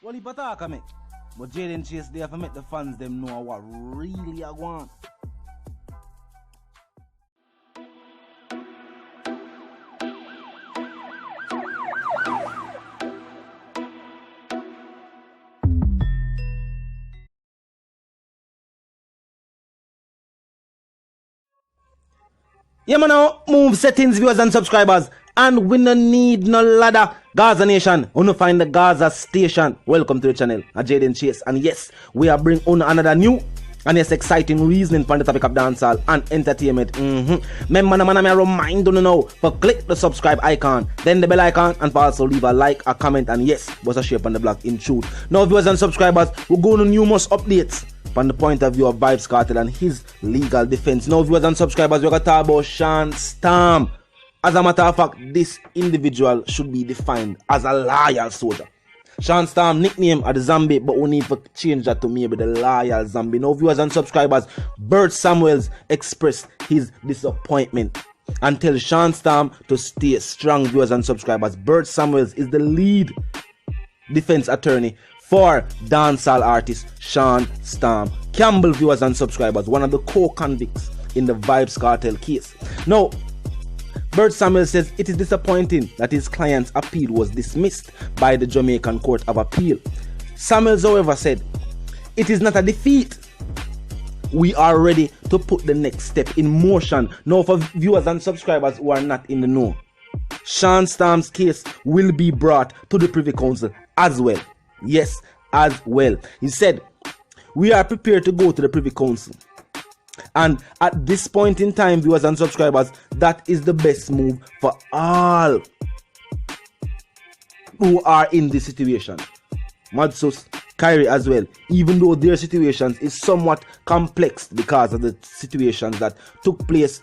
Well, he attack me. But Jaden Chase there to make the fans them know what really I want. Yeah, man, now move settings, viewers and subscribers. And we no need no ladder. Gaza Nation, you find the Gaza Station. Welcome to the channel. I'm Jaden Chase. And yes, we are bringing on another new and yes, exciting reasoning for the topic of dancehall and entertainment. Remember, man, I remind you now for click the subscribe icon, then the bell icon, and for also leave a like, a comment, and yes, what's a share on the blog in truth. Now, viewers and subscribers, we're going to numerous updates from the point of view of Vybz Kartel and his legal defense. Now, viewers and subscribers, we're going to talk about Shawn Storm. As a matter of fact, this individual should be defined as a loyal soldier. Shawn Storm nickname are the zombie, but we need to change that to maybe the loyal zombie. Now, viewers and subscribers, Bert Samuels expressed his disappointment and tell Shawn Storm to stay strong. Viewers and subscribers, Bert Samuels is the lead defense attorney for dancehall artist Shawn Storm Campbell. Viewers and subscribers, one of the co-convicts in the Vybz Kartel case. Now, Bert Samuels says it is disappointing that his client's appeal was dismissed by the Jamaican Court of Appeal. Samuels, however, said, "It is not a defeat. We are ready to put the next step in motion." Now, for viewers and subscribers who are not in the know, Shawn Storm's case will be brought to the Privy Council as well. Yes, as well. He said, "We are prepared to go to the Privy Council. And at this point in time, viewers and subscribers, that is the best move for all who are in this situation. Madsus, Kyrie as well, even though their situations is somewhat complex because of the situations that took place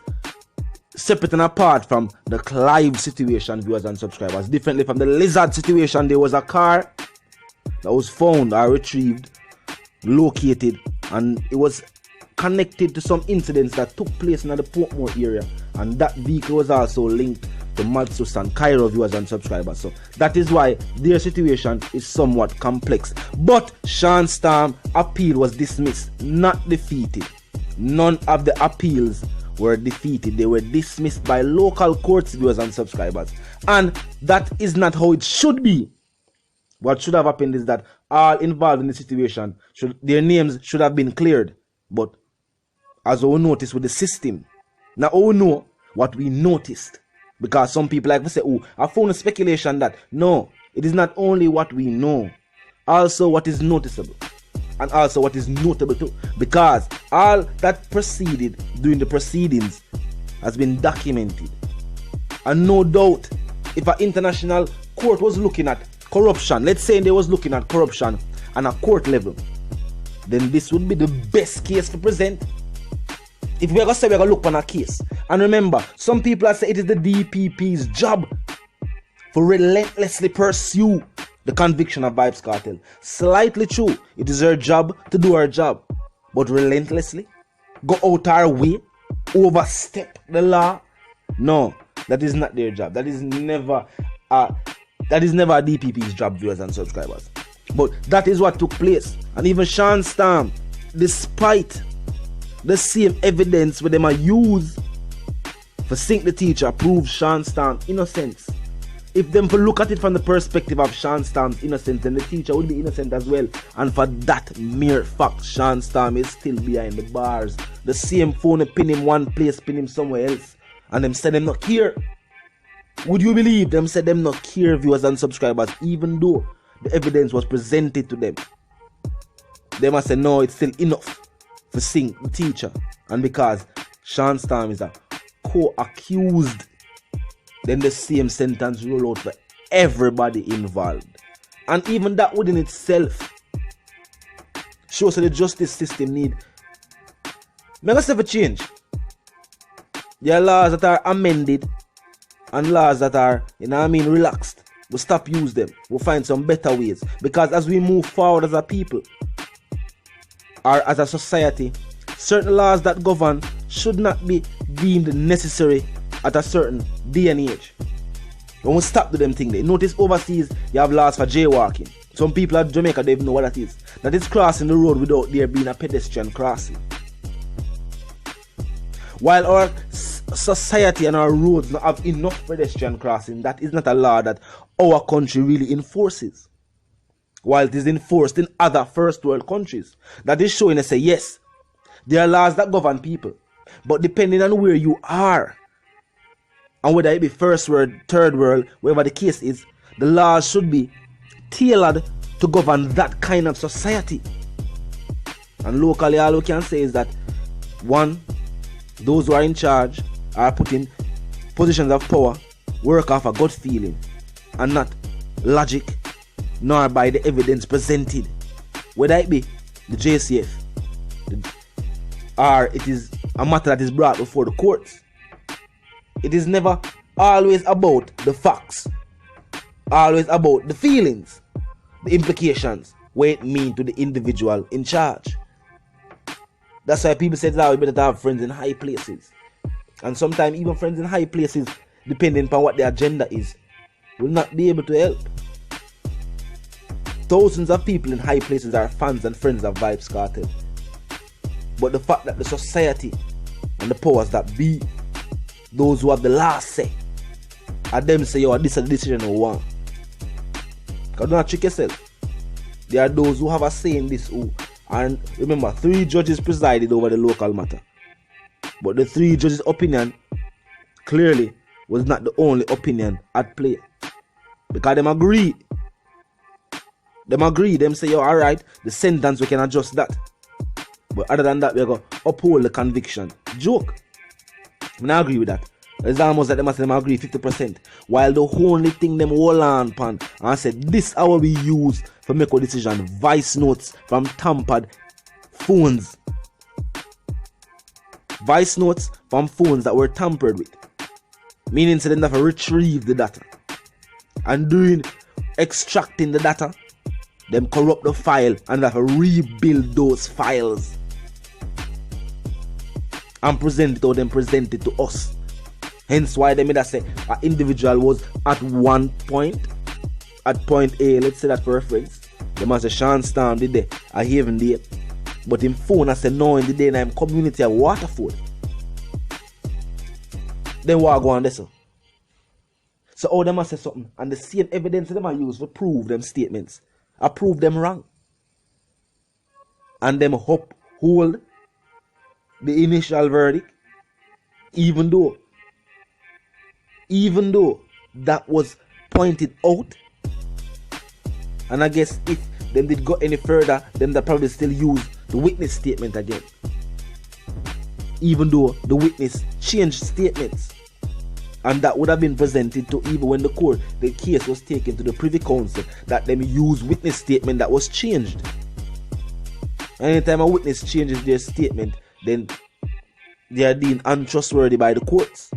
separate and apart from the Clive situation, viewers and subscribers. Differently from the Lizard situation, there was a car that was found or retrieved, located, and it was connected to some incidents that took place in the Portmore area, and that vehicle was also linked to Madsus and Cairo, viewers and subscribers. So that is why their situation is somewhat complex. But Shawn Storm appeal was dismissed, not defeated. None of the appeals were defeated. They were dismissed by local courts, viewers and subscribers. And that is not how it should be. What should have happened is that all involved in the situation, their names should have been cleared. But as we noticed with the system, now we know what we noticed, because some people like to say, "Oh, I found a speculation that." No, it is not only what we know, also what is noticeable and also what is notable too, because all that proceeded during the proceedings has been documented. And no doubt, if an international court was looking at corruption, let's say they was looking at corruption on a court level, then this would be the best case to present. If we're going to say we're going to look on a case. And remember, some people have said it is the DPP's job to relentlessly pursue the conviction of Vybz Kartel. Slightly true, it is her job to do her job. But relentlessly go out our way, overstep the law? No, that is not their job. That is never a DPP's job, viewers and subscribers. But that is what took place. And even Shawn Storm, despite the same evidence where they might use for sink the teacher, prove Shawn Storm's innocence. If them for look at it from the perspective of Shawn Storm's innocence, then the teacher would be innocent as well. And for that mere fact, Shawn Storm is still behind the bars. The same phone pin him one place, pin him somewhere else. And them said them not care. Would you believe them said them not care, viewers and subscribers, even though the evidence was presented to them? They must say no, it's still enough for sink the teacher. And because Shawn Storm is a co-accused, then the same sentence roll out for everybody involved. And even that within itself shows that the justice system need make a change. There are laws that are amended and laws that are, relaxed. We'll stop use them. We'll find some better ways. Because as we move forward as a people, or as a society, certain laws that govern should not be deemed necessary at a certain day and age. When we stop to them things, notice overseas you have laws for jaywalking. Some people at Jamaica don't even know what that is. That is crossing the road without there being a pedestrian crossing. While our society and our roads don't have enough pedestrian crossing, that is not a law that our country really enforces. While it is enforced in other first world countries, that is showing us, yes, there are laws that govern people, but depending on where you are, and whether it be first world, third world, wherever the case is, the laws should be tailored to govern that kind of society. And locally, all we can say is that, one, those who are in charge are put in positions of power, work off a gut feeling, and not logic, nor by the evidence presented. Whether it be the JCF, or it is a matter that is brought before the courts. It is never always about the facts, always about the feelings, the implications, what it means to the individual in charge. That's why people say that we better to have friends in high places. And sometimes even friends in high places, depending upon what their agenda is, will not be able to help. Thousands of people in high places are fans and friends of Vybz Kartel. But the fact that the society and the powers that be, those who have the last say, and them say, yo, this is the decision we want. Because don't trick yourself. There are those who have a say in this. And remember, 3 judges presided over the local matter. But the 3 judges' opinion clearly was not the only opinion at play. Because them agree. Them say, yo, alright, the sentence, we can adjust that. But other than that, we're going to uphold the conviction. Joke. I don't agree with that. It's almost like them agree 50%. While the only thing them hold on upon and said, this how we use for make a decision. Voice notes from tampered phones. Voice notes from phones that were tampered with. Meaning so they have to retrieve the data. And during extracting the data, them corrupt the file and have to rebuild those files. And present it or them present it to us. Hence why they made us say an individual was at one point, at point A, let's say that for reference. They must say Shawn Storm did there, a Haven day. But in phone I said no in the day in community of Waterford. Then what go on there so? So all them must say something and the same evidence them are used to prove them statements. I prove them wrong. And them uphold the initial verdict, even though that was pointed out. And I guess if them did go any further, then they probably still use the witness statement again, even though the witness changed statements. And that would have been presented to even when the case was taken to the Privy Council, that them use witness statement that was changed. Anytime a witness changes their statement, then they are deemed untrustworthy by the courts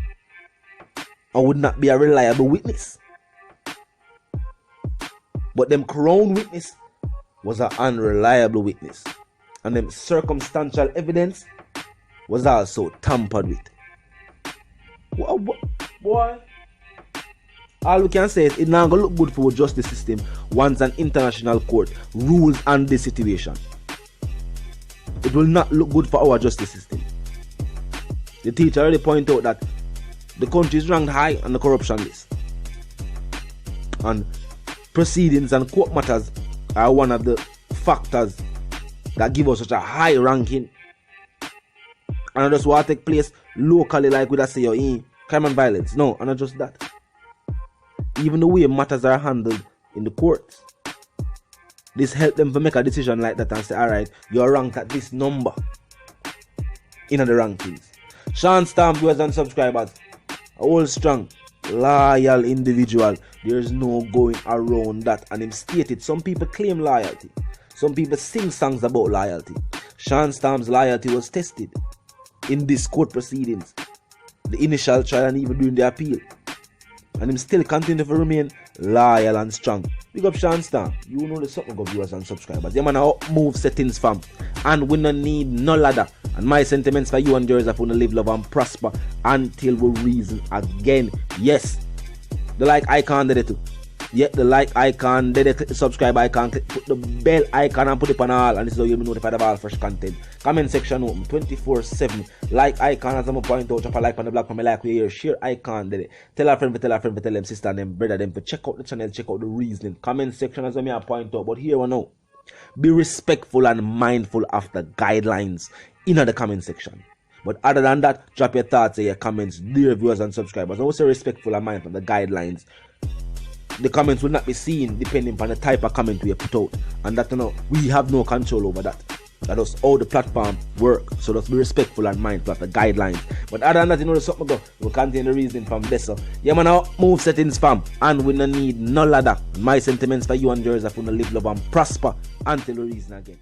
and would not be a reliable witness. But them crown witness was an unreliable witness, and them circumstantial evidence was also tampered with. Boy, all we can say is it's not going to look good for the justice system once an international court rules on this situation. It will not look good for our justice system. The teacher already pointed out that the country is ranked high on the corruption list. And proceedings and court matters are one of the factors that give us such a high ranking. And just what take place locally, like we say, crime and violence. No, and not just that. Even the way matters are handled in the courts. This help them to make a decision like that and say, alright, you're ranked at this number in the rankings. Shawn Storm viewers and subscribers, a whole strong, loyal individual. There's no going around that. And him stated, some people claim loyalty. Some people sing songs about loyalty. Shawn Storm's loyalty was tested in this court proceedings, the initial trial and even during the appeal. And him still continue to remain loyal and strong. Big up Shawn Storm. You know the something of viewers and subscribers. You man move settings fam. And we don't need no ladder. And my sentiments for you and yours are to live, love and prosper until we reason again. Yes. The like icon there too. Yet the like icon, then click the subscribe icon, put the bell icon and put it on all, and this is how you'll be notified of all fresh content. Comment section open 24/7. Like icon, as I'm going to point out, drop a like on the blog for me like we here. Share icon, then tell a friend, tell them sister and them brother them to check out the channel, check out the reasoning. Comment section as I point out, but here we know. Be respectful and mindful of the guidelines in the comment section. But other than that, drop your thoughts and your comments, dear viewers and subscribers. Also respectful and mindful of the guidelines. The comments will not be seen depending upon the type of comment we put out, and that we have no control over that. That is how the platform work. So just be respectful and mindful of the guidelines. But other than that, there's something go. We'll continue the reasoning from this. So yeah, man, now move settings fam, and we don't need no ladder. My sentiments for you and yours are to live, love and prosper until we reason again.